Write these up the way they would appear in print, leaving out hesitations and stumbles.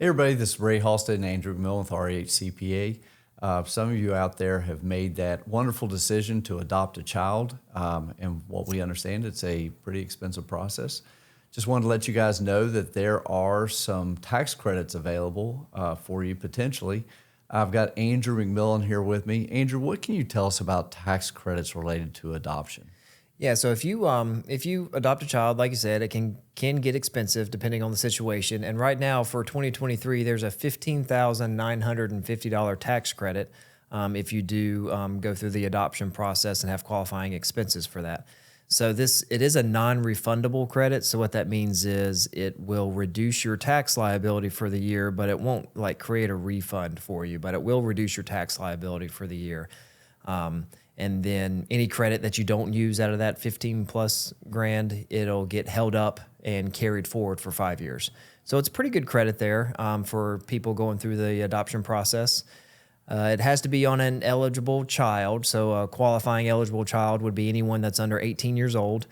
Hey everybody, this is Ray Halstead and Andrew Mill with REH CPA. Some of you out there have made that wonderful decision to adopt a child, and what we understand, it's a pretty expensive process. Just wanted to let you guys know that there are some tax credits available for you potentially. I've got Andrew McMillan here with me. Andrew, what can you tell us about tax credits related to adoption? Yeah, so if you adopt a child, like you said, it can get expensive depending on the situation. And right now for 2023, there's a $15,950 tax credit if you do go through the adoption process and have qualifying expenses for that. So it is a non-refundable credit. So what that means is it will reduce your tax liability for the year, but it won't like create a refund for you, but it will reduce your tax liability for the year. And then any credit that you don't use out of that 15 plus grand, it'll get held up and carried forward for 5 years. So it's pretty good credit there for people going through the adoption process. It has to be on an eligible child. So a qualifying eligible child would be anyone that's under 18 years old.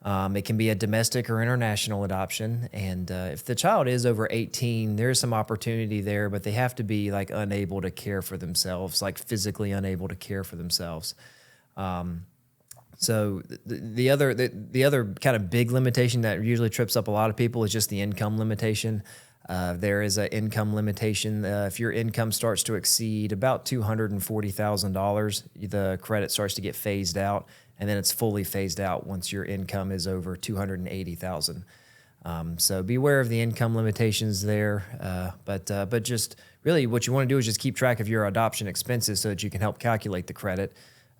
It can be a domestic or international adoption. And if the child is over 18, there's some opportunity there, but they have to be like unable to care for themselves, like physically unable to care for themselves. So the other kind of big limitation that usually trips up a lot of people is just the income limitation. There is an income limitation. If your income starts to exceed about $240,000, the credit starts to get phased out, and then it's fully phased out once your income is over $280,000. So beware of the income limitations there. But just really what you want to do is just keep track of your adoption expenses so that you can help calculate the credit.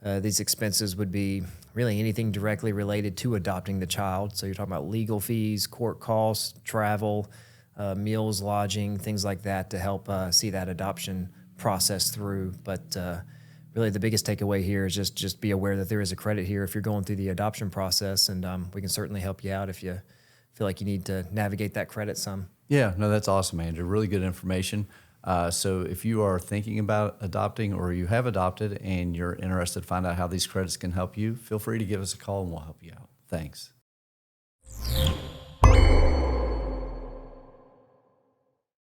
These expenses would be really anything directly related to adopting the child. So you're talking about legal fees, court costs, travel, meals, lodging, things like that to help see that adoption process through. But really the biggest takeaway here is just be aware that there is a credit here if you're going through the adoption process, and we can certainly help you out if you feel like you need to navigate that credit some. Yeah, no, that's awesome, Andrew. Really good information. So if you are thinking about adopting or you have adopted and you're interested to find out how these credits can help you, feel free to give us a call and we'll help you out. Thanks.